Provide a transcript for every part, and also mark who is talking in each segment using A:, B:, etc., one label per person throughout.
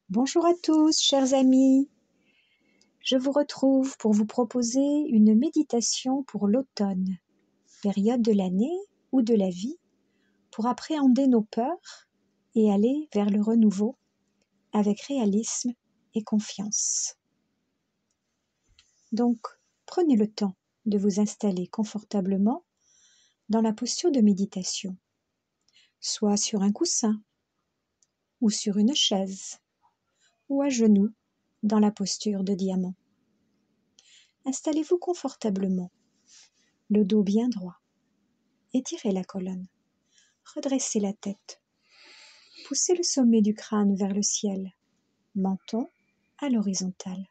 A: Bonjour à tous, chers amis. Je vous retrouve pour vous proposer une méditation pour l'automne, période de l'année ou de la vie, pour appréhender nos peurs et aller vers le renouveau avec réalisme et confiance. Donc, prenez le temps de vous installer confortablement dans la posture de méditation, soit sur un coussin ou sur une chaise, ou à genoux dans la posture de diamant. Installez-vous confortablement, le dos bien droit. Étirez la colonne, redressez la tête. Poussez le sommet du crâne vers le ciel, menton à l'horizontale.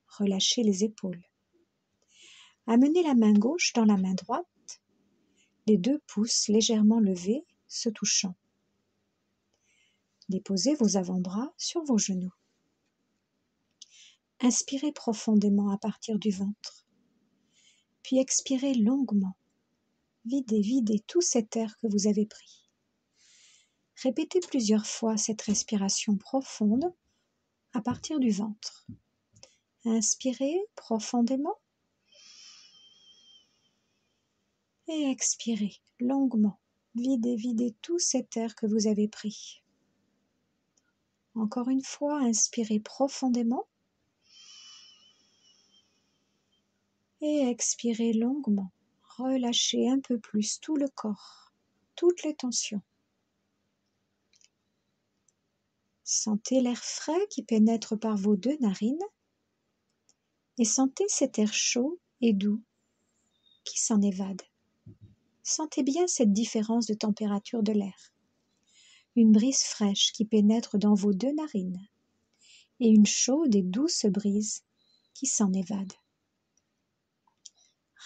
A: Relâchez les épaules. Amenez la main gauche dans la main droite, les deux pouces légèrement levés, se touchant. Déposez vos avant-bras sur vos genoux. Inspirez profondément à partir du ventre, puis expirez longuement. Videz tout cet air que vous avez pris. Répétez plusieurs fois cette respiration profonde à partir du ventre. Inspirez profondément et expirez longuement. Videz tout cet air que vous avez pris. Encore une fois, inspirez profondément et expirez longuement. Relâchez un peu plus tout le corps, toutes les tensions. Sentez l'air frais qui pénètre par vos deux narines et sentez cet air chaud et doux qui s'en évade. Sentez bien cette différence de température de l'air. Une brise fraîche qui pénètre dans vos deux narines et une chaude et douce brise qui s'en évade.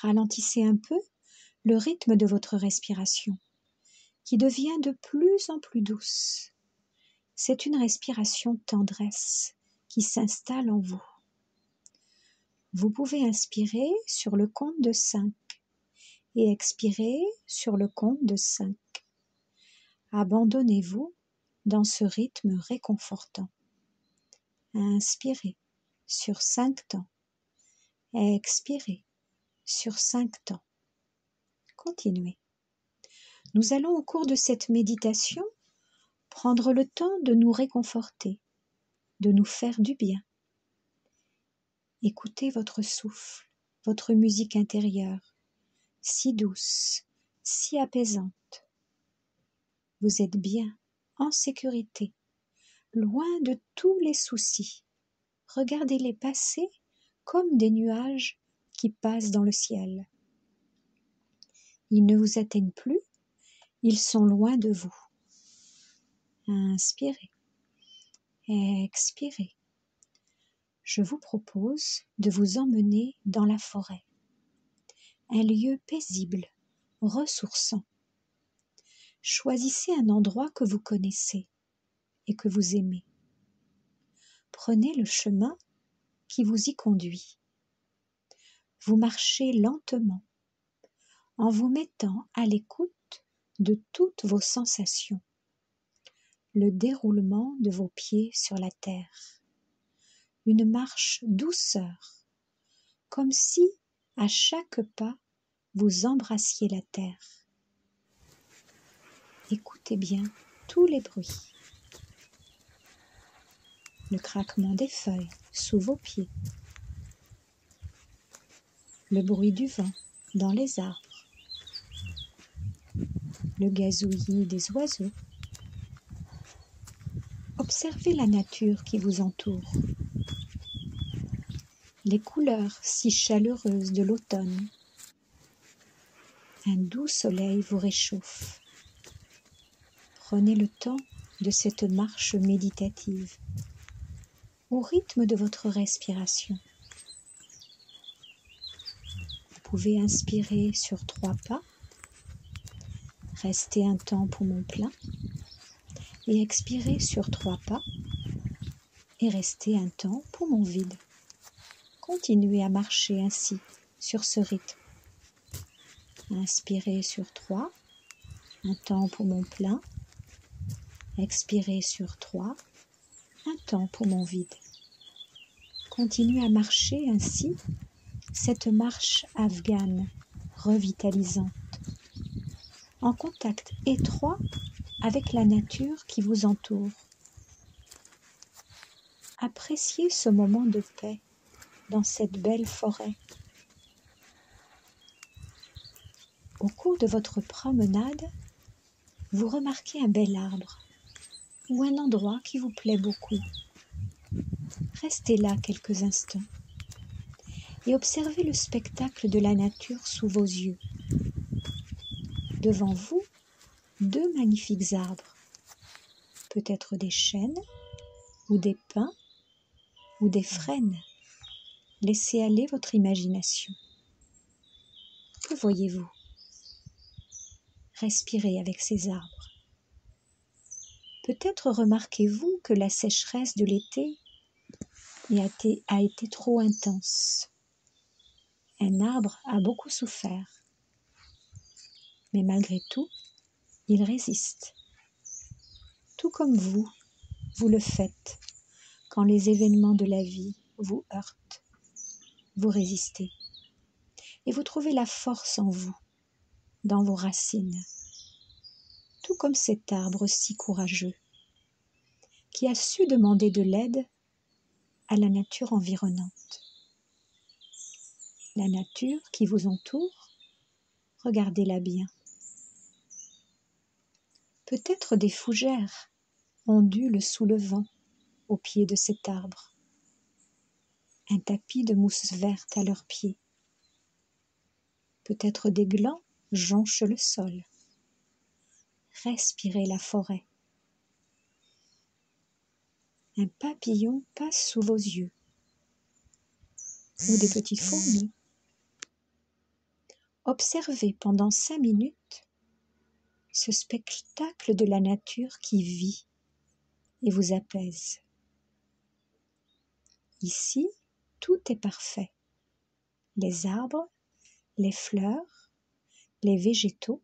A: Ralentissez un peu le rythme de votre respiration qui devient de plus en plus douce. C'est une respiration tendresse qui s'installe en vous. Vous pouvez inspirer sur le compte de 5 et expirer sur le compte de 5. Abandonnez-vous dans ce rythme réconfortant. Inspirez sur 5 temps. Expirez sur 5 temps. Continuez. Nous allons au cours de cette méditation prendre le temps de nous réconforter, de nous faire du bien. Écoutez votre souffle, votre musique intérieure, si douce, si apaisante. Vous êtes bien, en sécurité, loin de tous les soucis. Regardez-les passer comme des nuages qui passent dans le ciel. Ils ne vous atteignent plus, ils sont loin de vous. Inspirez, expirez. Je vous propose de vous emmener dans la forêt, un lieu paisible, ressourçant. Choisissez un endroit que vous connaissez et que vous aimez. Prenez le chemin qui vous y conduit. Vous marchez lentement, en vous mettant à l'écoute de toutes vos sensations, le déroulement de vos pieds sur la terre, une marche douceur, comme si à chaque pas vous embrassiez la terre. Écoutez bien tous les bruits, le craquement des feuilles sous vos pieds, le bruit du vent dans les arbres, le gazouillis des oiseaux. Observez la nature qui vous entoure, les couleurs si chaleureuses de l'automne. Un doux soleil vous réchauffe. Prenez le temps de cette marche méditative, au rythme de votre respiration. Vous pouvez inspirer sur 3 pas, rester un temps poumon plein, et expirer sur 3 pas, et rester un temps poumon vide. Continuez à marcher ainsi, sur ce rythme. Inspirez sur 3, un temps poumon plein. Expirez sur 3, temps poumon vide. Continuez à marcher ainsi, cette marche afghane revitalisante, en contact étroit avec la nature qui vous entoure. Appréciez ce moment de paix dans cette belle forêt. Au cours de votre promenade, vous remarquez un bel arbre ou un endroit qui vous plaît beaucoup. Restez là quelques instants et observez le spectacle de la nature sous vos yeux. Devant vous, 2 magnifiques arbres, peut-être des chênes ou des pins ou des frênes. Laissez aller votre imagination. Que voyez-vous? Respirez avec ces arbres. Peut-être remarquez-vous que la sécheresse de l'été a été trop intense. Un arbre a beaucoup souffert, mais malgré tout, il résiste. Tout comme vous le faites quand les événements de la vie vous heurtent. Vous résistez et vous trouvez la force en vous, dans vos racines, tout comme cet arbre si courageux qui a su demander de l'aide à la nature environnante. La nature qui vous entoure, regardez-la bien. Peut-être des fougères ondulent sous le vent au pied de cet arbre. Un tapis de mousse verte à leurs pieds. Peut-être des glands jonchent le sol. Respirez la forêt. Un papillon passe sous vos yeux. Ou des petites fourmis. Observez pendant 5 minutes ce spectacle de la nature qui vit et vous apaise. Ici, tout est parfait. Les arbres, les fleurs, les végétaux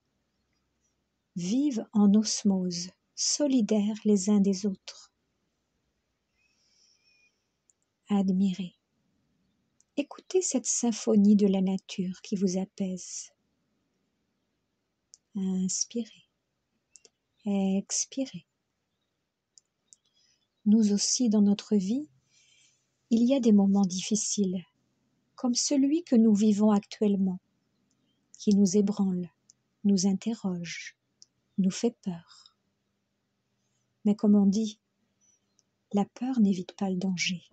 A: vivent en osmose, solidaires les uns des autres. Admirez. Écoutez cette symphonie de la nature qui vous apaise. Inspirez. Expirez. Nous aussi, dans notre vie, il y a des moments difficiles, comme celui que nous vivons actuellement, qui nous ébranle, nous interroge, nous fait peur. Mais comme on dit, la peur n'évite pas le danger.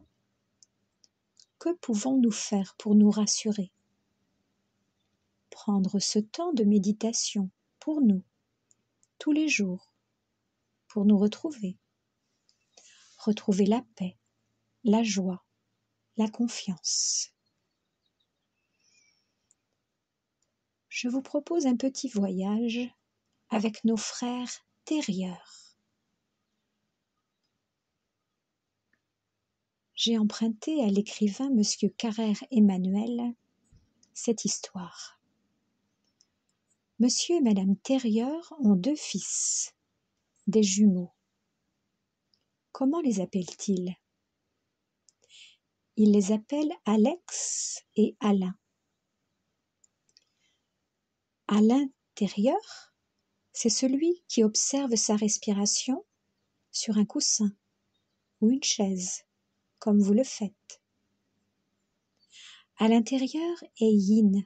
A: Que pouvons-nous faire pour nous rassurer? Prendre ce temps de méditation pour nous, tous les jours, pour nous retrouver. Retrouver la paix, la joie, la confiance. Je vous propose un petit voyage avec nos frères terrieurs. J'ai emprunté à l'écrivain Monsieur Carrère-Emmanuel cette histoire. Monsieur et Madame Terrieur ont 2 fils, des jumeaux. Comment les appelle-t-il? Il les appelle Alex et Alain. Alain Terrieur, c'est celui qui observe sa respiration sur un coussin ou une chaise, comme vous le faites. À l'intérieur est Yin.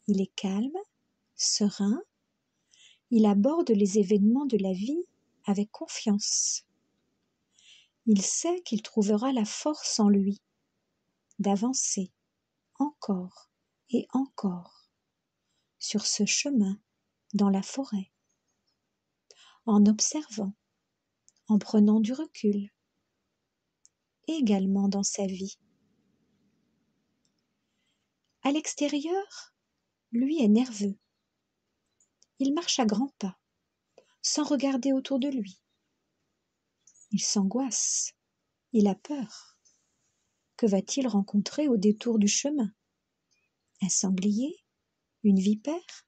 A: Il est calme, serein, il aborde les événements de la vie avec confiance. Il sait qu'il trouvera la force en lui d'avancer encore et encore sur ce chemin dans la forêt, en observant, en prenant du recul, également dans sa vie. À l'extérieur, lui est nerveux. Il marche à grands pas, sans regarder autour de lui. Il s'angoisse, il a peur. Que va-t-il rencontrer au détour du chemin? Un sanglier? Une vipère?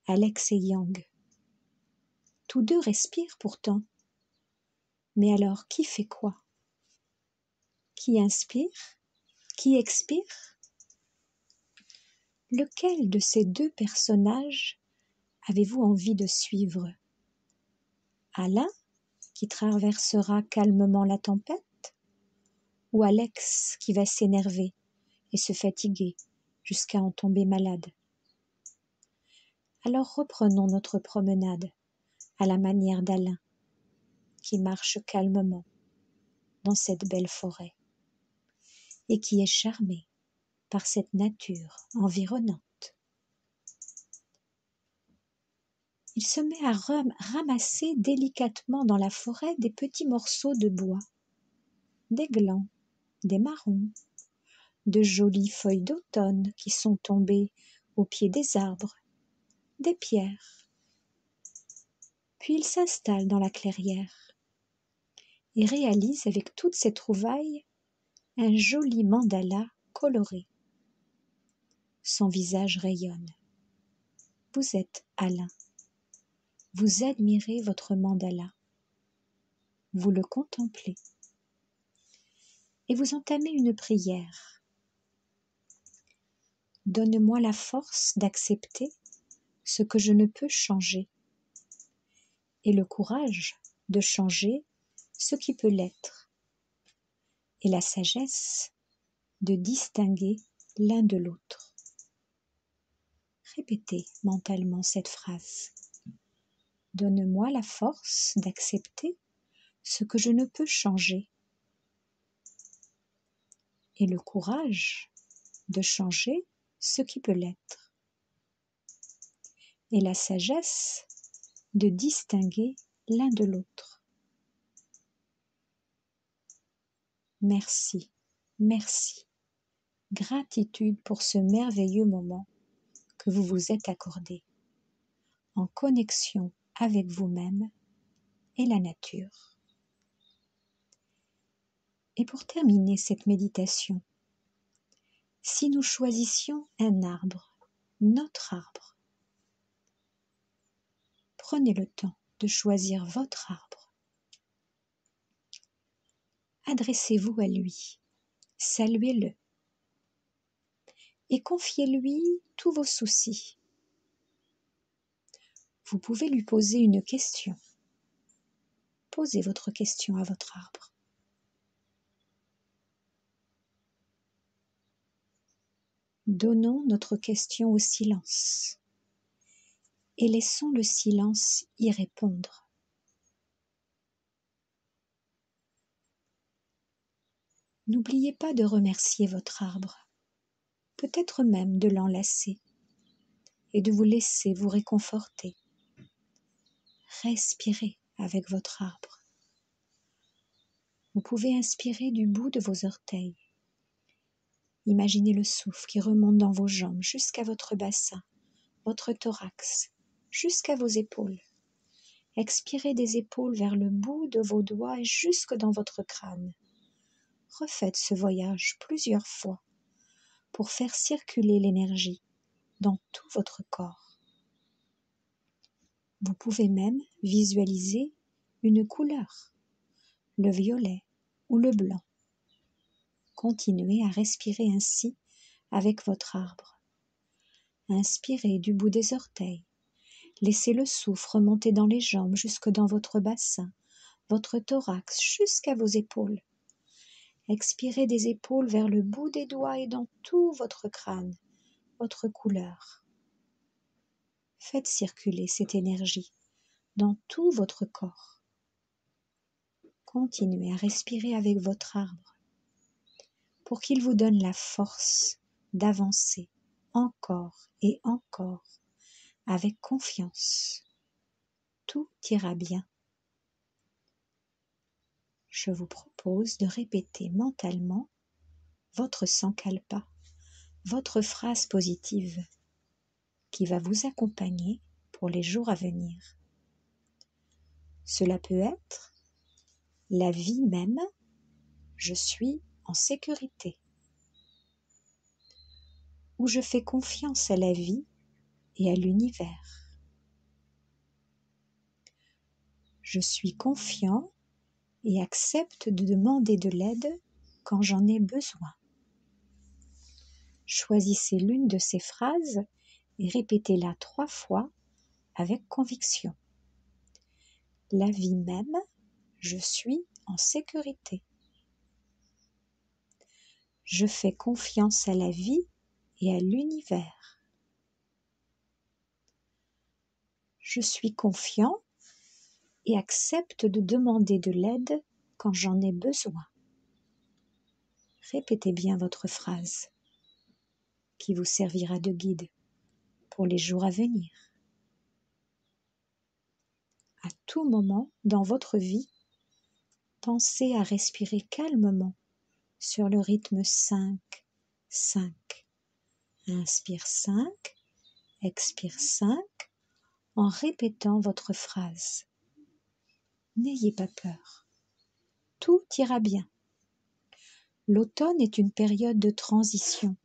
A: Alex et Yang. Tous 2 respirent pourtant. Mais alors, qui fait quoi? Qui inspire? Qui expire? Lequel de ces deux personnages avez-vous envie de suivre? Alain, qui traversera calmement la tempête, ou Alex, qui va s'énerver et se fatiguer jusqu'à en tomber malade? Alors reprenons notre promenade à la manière d'Alain, qui marche calmement dans cette belle forêt et qui est charmé par cette nature environnante. Il se met à ramasser délicatement dans la forêt des petits morceaux de bois, des glands, des marrons, de jolies feuilles d'automne qui sont tombées au pied des arbres, des pierres. Puis il s'installe dans la clairière et réalise avec toutes ses trouvailles un joli mandala coloré. Son visage rayonne. Vous êtes Alain. Vous admirez votre mandala. Vous le contemplez. Et vous entamez une prière. Donne-moi la force d'accepter ce que je ne peux changer et le courage de changer ce qui peut l'être et la sagesse de distinguer l'un de l'autre. Répétez mentalement cette phrase. Donne-moi la force d'accepter ce que je ne peux changer et le courage de changer ce qui peut l'être et la sagesse de distinguer l'un de l'autre. Merci, merci. Gratitude pour ce merveilleux moment que vous vous êtes accordé, en connexion avec vous-même et la nature. Et pour terminer cette méditation, si nous choisissions un arbre, notre arbre, prenez le temps de choisir votre arbre. Adressez-vous à lui, saluez-le et confiez-lui tous vos soucis. Vous pouvez lui poser une question. Posez votre question à votre arbre. Donnons notre question au silence et laissons le silence y répondre. N'oubliez pas de remercier votre arbre, peut-être même de l'enlacer et de vous laisser vous réconforter. Respirez avec votre arbre. Vous pouvez inspirer du bout de vos orteils. Imaginez le souffle qui remonte dans vos jambes jusqu'à votre bassin, votre thorax, jusqu'à vos épaules. Expirez des épaules vers le bout de vos doigts et jusque dans votre crâne. Refaites ce voyage plusieurs fois pour faire circuler l'énergie dans tout votre corps. Vous pouvez même visualiser une couleur, le violet ou le blanc. Continuez à respirer ainsi avec votre arbre. Inspirez du bout des orteils. Laissez le souffle remonter dans les jambes jusque dans votre bassin, votre thorax jusqu'à vos épaules. Expirez des épaules vers le bout des doigts et dans tout votre crâne, votre couleur. Faites circuler cette énergie dans tout votre corps. Continuez à respirer avec votre arbre pour qu'il vous donne la force d'avancer encore et encore avec confiance. Tout ira bien. Je vous propose de répéter mentalement votre sankalpa, votre phrase positive qui va vous accompagner pour les jours à venir. Cela peut être la vie même, je suis en sécurité, ou je fais confiance à la vie et à l'univers. Je suis confiant et accepte de demander de l'aide quand j'en ai besoin. Choisissez l'une de ces phrases et répétez-la 3 fois avec conviction. La vie m'aime, je suis en sécurité. Je fais confiance à la vie et à l'univers. Je suis confiant et accepte de demander de l'aide quand j'en ai besoin. Répétez bien votre phrase qui vous servira de guide pour les jours à venir. À tout moment dans votre vie, pensez à respirer calmement sur le rythme 5, 5. Inspire 5, expire 5 en répétant votre phrase. N'ayez pas peur, tout ira bien. L'automne est une période de transition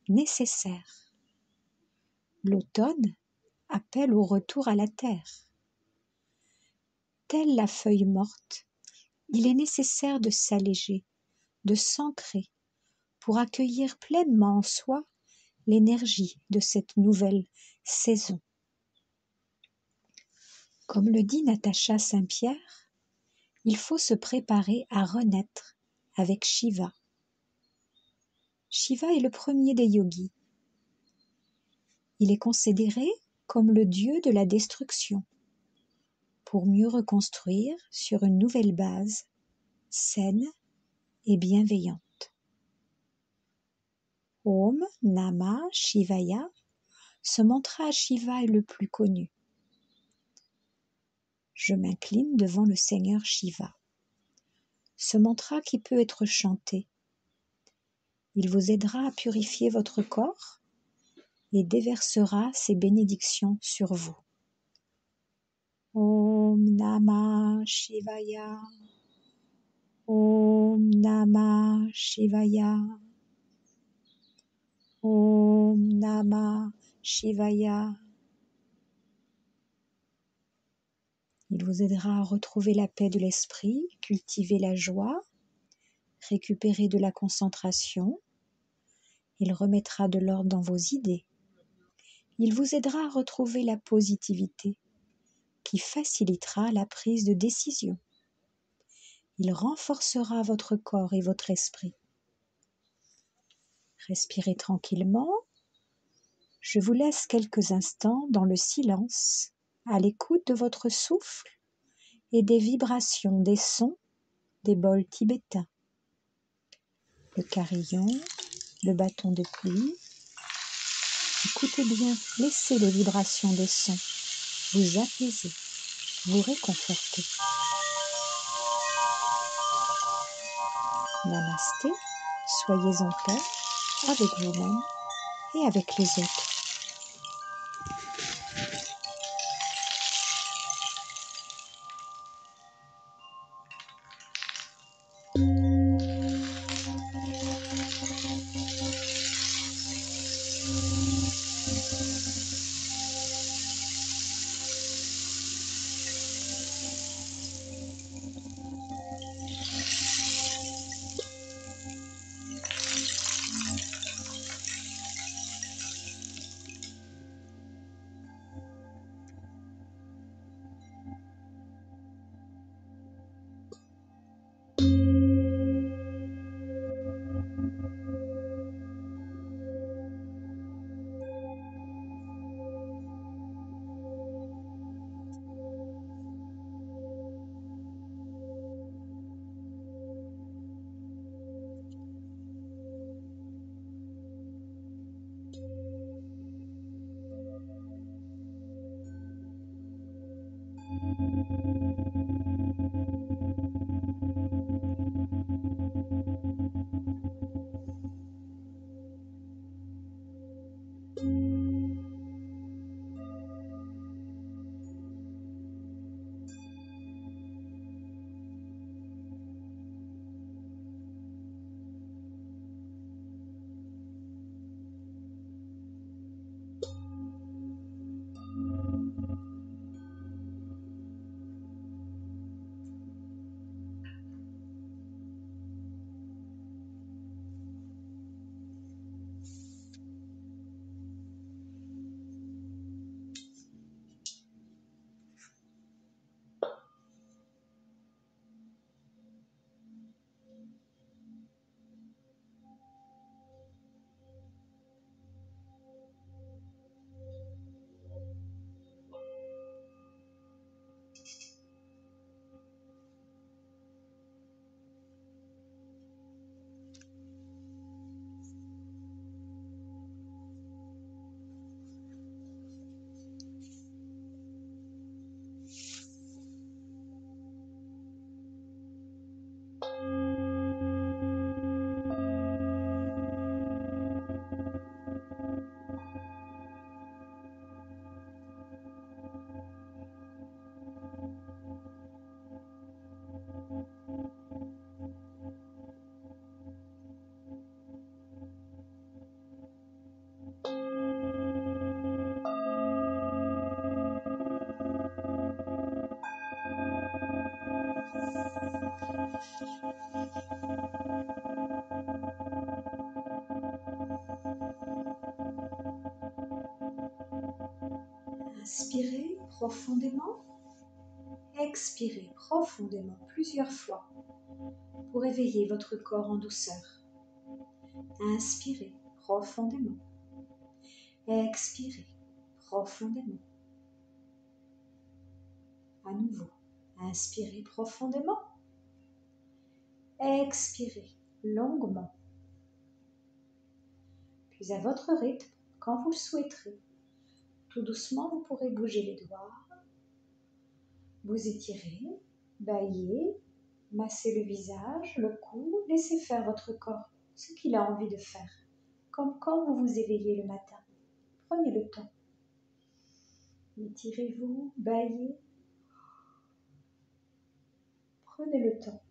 A: nécessaire. L'automne appelle au retour à la terre. Telle la feuille morte, il est nécessaire de s'alléger, de s'ancrer pour accueillir pleinement en soi l'énergie de cette nouvelle saison. Comme le dit Natacha Saint-Pierre, il faut se préparer à renaître avec Shiva. Shiva est le premier des yogis. Il est considéré comme le dieu de la destruction, pour mieux reconstruire sur une nouvelle base, saine et bienveillante. Om Namah Shivaya, ce mantra à Shiva est le plus connu. Je m'incline devant le Seigneur Shiva. Ce mantra qui peut être chanté, il vous aidera à purifier votre corps et déversera ses bénédictions sur vous. Om Namah Shivaya. Om Namah Shivaya. Om Namah Shivaya. Il vous aidera à retrouver la paix de l'esprit, cultiver la joie, récupérer de la concentration. Il remettra de l'ordre dans vos idées. Il vous aidera à retrouver la positivité qui facilitera la prise de décision. Il renforcera votre corps et votre esprit. Respirez tranquillement. Je vous laisse quelques instants dans le silence, à l'écoute de votre souffle et des vibrations des sons des bols tibétains. Le carillon, le bâton de pluie. Écoutez bien, laissez les vibrations des sons vous apaiser, vous réconforter. Namasté, soyez en paix avec vous-même et avec les autres. Inspirez profondément, expirez profondément plusieurs fois pour éveiller votre corps en douceur. Inspirez profondément, expirez profondément. À nouveau, inspirez profondément, expirez longuement. Puis à votre rythme, quand vous le souhaiterez, tout doucement vous pourrez bouger les doigts, vous étirer, bâiller, masser le visage, le cou, laissez faire votre corps ce qu'il a envie de faire, comme quand vous vous éveillez le matin. Prenez le temps. Étirez-vous, bâillez. Prenez le temps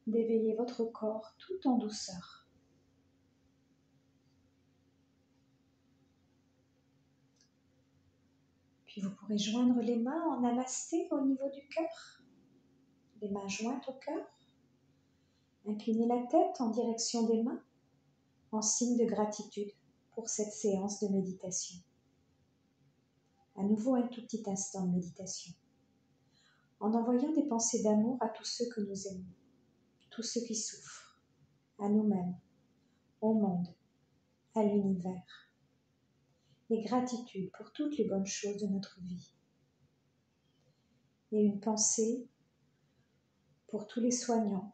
A: d'éveiller votre corps tout en douceur. Puis vous pourrez joindre les mains en namasté au niveau du cœur, les mains jointes au cœur. Inclinez la tête en direction des mains en signe de gratitude pour cette séance de méditation. À nouveau un tout petit instant de méditation, en envoyant des pensées d'amour à tous ceux que nous aimons, tous ceux qui souffrent, à nous-mêmes, au monde, à l'univers. Et gratitude pour toutes les bonnes choses de notre vie. Et une pensée pour tous les soignants,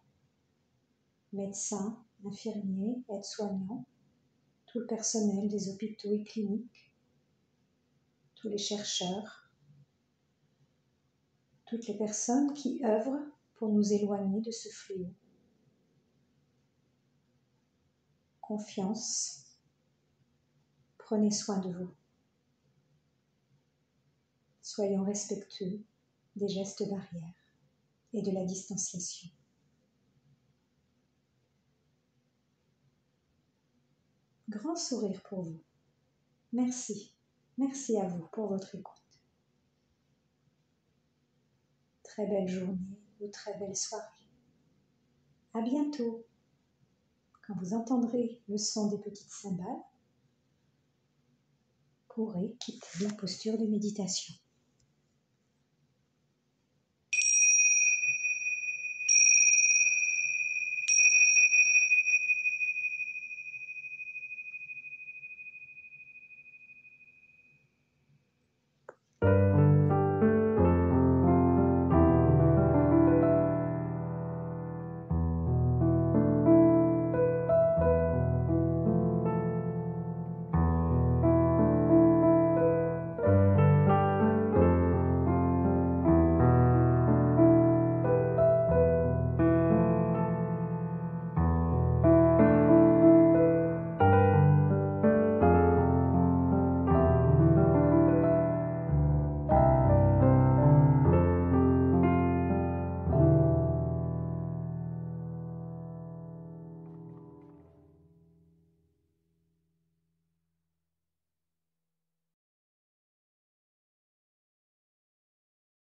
A: médecins, infirmiers, aides-soignants, tout le personnel des hôpitaux et cliniques, tous les chercheurs, toutes les personnes qui œuvrent pour nous éloigner de ce fléau. Confiance, prenez soin de vous. Soyons respectueux des gestes barrières et de la distanciation. Grand sourire pour vous. Merci. Merci à vous pour votre écoute. Très belle journée ou très belle soirée. À bientôt. Quand vous entendrez le son des petites cymbales, vous pourrez quitter la posture de méditation.